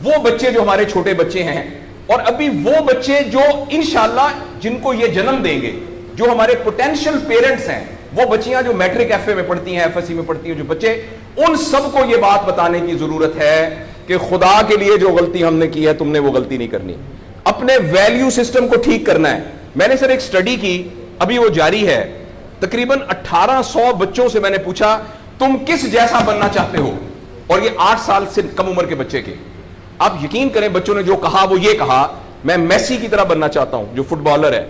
وہ بچے جو ہمارے چھوٹے بچے ہیں اور ابھی وہ بچے جو انشاءاللہ جن کو یہ جنم دیں گے, جو ہمارے پوٹینشیل پیرنٹس ہیں, وہ بچیاں جو میٹرک ایف اے میں پڑھتی ہیں, ایف ایس سی میں پڑھتی ہیں, جو بچے, ان سب کو یہ بات بتانے کی ضرورت ہے کہ خدا کے لیے جو غلطی ہم نے کی ہے تم نے وہ غلطی نہیں کرنی. اپنے ویلیو سسٹم کو ٹھیک کرنا ہے. میں نے سر ایک سٹڈی کی, ابھی وہ جاری ہے, تقریباً 1800 بچوں سے میں نے پوچھا تم کس جیسا بننا چاہتے ہو, اور یہ 8 سال سے کم عمر کے بچے کے. آپ یقین کریں بچوں نے جو کہا وہ یہ کہا میں میسی کی طرح بننا چاہتا ہوں جو فٹ بالر ہے,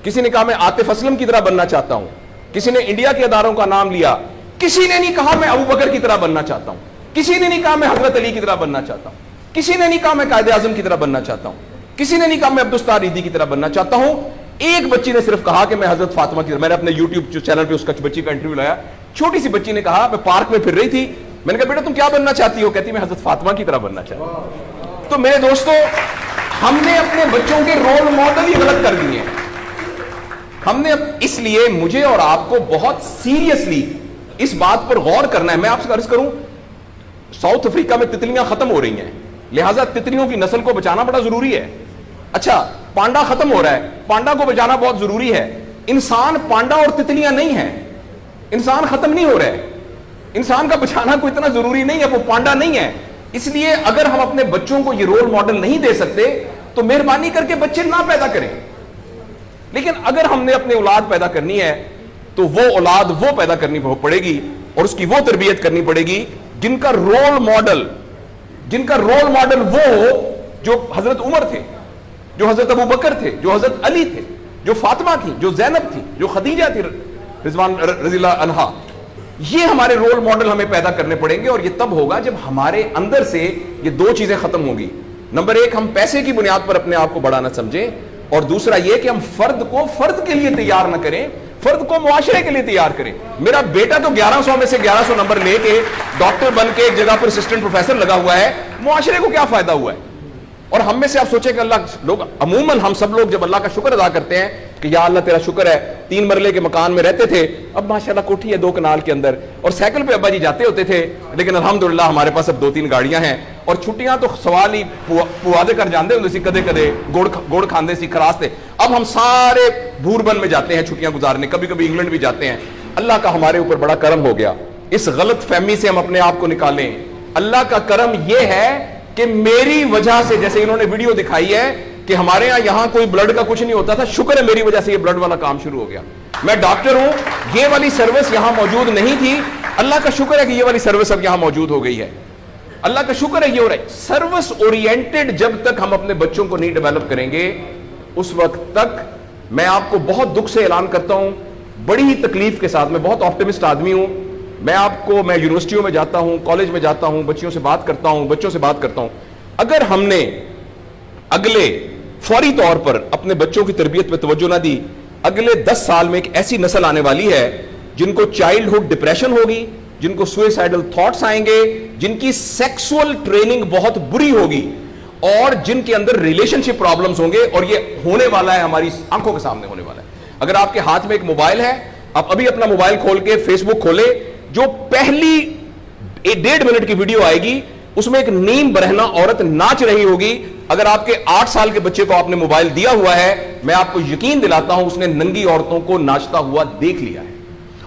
کسی نے کہا میں عاطف اسلم کی طرح بننا چاہتا ہوں, کسی نے انڈیا کے اداروں کا نام لیا, کسی نے نہیں کہا میں ابو بکر کی طرح بننا چاہتا ہوں, کسی نے نہیں کہا میں حضرت علی کی طرح بننا چاہتا ہوں, کسی نے نہیں کہا میں قائد اعظم کی طرح بننا چاہتا ہوں, کسی نے نہیں کہا میں عبدالستار ریدی کی طرح بننا چاہتا ہوں. ایک بچی نے صرف کہا کہ میں حضرت فاطمہ کی طرح. میں نے اپنے یوٹیوب چینل پہ اس بچی کا انٹرویو لایا, چھوٹی سی بچی نے کہا میں پارک میں پھر رہی تھی, میں نے کہا بیٹا تم کیا بننا چاہتی ہو, کہتی میں حضرت فاطمہ کی طرح بننا چاہتی ہوں. تو میرے دوستو ہم نے اپنے بچوں کے رول ماڈل ہی غلط کر دیے ہیں. ہم نے, اس لیے مجھے اور آپ کو بہت سیریسلی اس بات پر غور کرنا ہے. میں آپ سے عرض کروں, ساؤتھ افریقہ میں تتلیاں ختم ہو رہی ہیں, لہٰذا تتلیوں کی نسل کو بچانا بڑا ضروری ہے. اچھا پانڈا ختم ہو رہا ہے, پانڈا کو بچانا بہت ضروری ہے. انسان پانڈا اور تتلیاں نہیں ہیں, انسان ختم نہیں ہو رہا ہے, انسان کا بچانا کوئی اتنا ضروری نہیں ہے, وہ پانڈا نہیں ہے. اس لیے اگر ہم اپنے بچوں کو یہ رول ماڈل نہیں دے سکتے تو مہربانی کر کے بچے نہ پیدا کریں. لیکن اگر ہم نے اپنی اولاد پیدا کرنی ہے تو وہ اولاد وہ پیدا کرنی پڑے گی اور اس کی وہ تربیت کرنی پڑے گی جن کا رول ماڈل وہ ہو جو حضرت عمر تھے, جو حضرت ابو بکر تھے, جو حضرت علی تھے, جو فاطمہ تھی, جو زینب تھی, جو خدیجہ تھی رضوان رضی اللہ عنہا. یہ ہمارے رول ماڈل ہمیں پیدا کرنے پڑیں گے, اور یہ تب ہوگا جب ہمارے اندر سے یہ دو چیزیں ختم ہوں گی. نمبر 1, ہم پیسے کی بنیاد پر اپنے آپ کو بڑھانا سمجھیں, اور دوسرا یہ کہ ہم فرد کو فرد کے لیے تیار نہ کریں, فرد کو معاشرے کے لیے تیار کریں. میرا بیٹا تو 1100 میں سے 1100 نمبر لے کے ڈاکٹر بن کے ایک جگہ پر اسسٹنٹ پروفیسر لگا ہوا ہے, معاشرے کو کیا فائدہ ہوا ہے؟ اور ہم میں سے آپ سوچیں کہ اللہ لوگ, عموماً ہم سب لوگ جب اللہ کا شکر ادا کرتے ہیں کہ یا اللہ تیرا شکر ہے, 3 مرلے کے مکان میں رہتے تھے, اب ماشاءاللہ کوٹھی ہے 2 کنال کے اندر, اور سائیکل پہ ابا جی جاتے ہوتے تھے, لیکن الحمدللہ ہمارے پاس اب 2-3 گاڑیاں ہیں, اور چھٹیاں تو سوال ہی پوادے کر جاندے ہوندے سی, کدے کدے گوڑ کھاندے سی, خراستے. اب ہم سارے بھوربن میں جاتے ہیں چھٹیاں گزارنے, کبھی کبھی انگلینڈ بھی جاتے ہیں. اللہ کا ہمارے اوپر بڑا کرم ہو گیا. اس غلط فہمی سے ہم اپنے آپ کو نکالیں. اللہ کا کرم یہ ہے کہ میری وجہ سے, جیسے انہوں نے ویڈیو دکھائی ہے کہ ہمارے یہاں کوئی بلڈ کا کچھ نہیں ہوتا تھا, شکر ہے میری وجہ سے یہ بلڈ والا کام شروع ہو گیا. میں ڈاکٹر ہوں, یہ والی سروس یہاں موجود نہیں تھی, اللہ کا شکر ہے کہ یہ والی سروس اب یہاں موجود ہو گئی ہے. اللہ کا شکر ہے یہ ہو رہا ہے. سروس اورینٹڈ جب تک ہم اپنے بچوں کو نہیں ڈیولپ کریں گے, اس وقت تک میں آپ کو بہت دکھ سے اعلان کرتا ہوں, بڑی ہی تکلیف کے ساتھ, میں بہت آپٹمسٹ آدمی ہوں, میں یونیورسٹیوں میں جاتا ہوں, کالج میں جاتا ہوں, بچوں سے بات کرتا ہوں, اگر ہم نے اگلے فوری طور پر اپنے بچوں کی تربیت پہ توجہ نہ دی, اگلے 10 سال میں ایک ایسی نسل آنے والی ہے جن کو چائلڈہڈ ڈپریشن ہوگی, جن کو سوئسائڈل تھاٹس آئیں گے, جن کی سیکسول ٹریننگ بہت بری ہوگی, اور جن کے اندر ریلیشن شپ پرابلمز ہوں گے. اور یہ ہونے والا ہے, ہماری آنکھوں کے سامنے ہونے والا ہے. اگر آپ کے ہاتھ میں ایک موبائل ہے, آپ ابھی اپنا موبائل کھول کے فیس بک کھولے, جو پہلی 1.5 منٹ کی ویڈیو آئے گی اس میں ایک نیم برہنہ عورت ناچ رہی ہوگی. اگر آپ کے 8 سال کے بچے کو آپ نے موبائل دیا ہوا ہے, میں آپ کو یقین دلاتا ہوں اس نے ننگی عورتوں کو ناچتا ہوا دیکھ لیا ہے,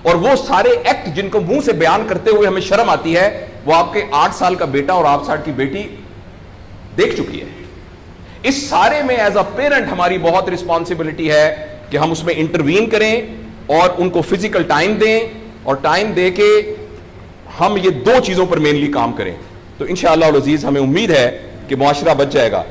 اور وہ سارے ایکٹ جن کو منہ سے بیان کرتے ہوئے ہمیں شرم آتی ہے, وہ آپ کے 8 سال کا بیٹا اور 8 سال کی بیٹی دیکھ چکی ہے. اس سارے میں ایز اے پیرنٹ ہماری بہت رسپانسبلٹی ہے کہ ہم اس میں انٹروین کریں اور ان کو فزیکل ٹائم دیں, اور ٹائم دے کے ہم یہ 2 چیزوں پر مینلی کام کریں. تو انشاءاللہ العزیز ہمیں امید ہے کہ معاشرہ بچ جائے گا.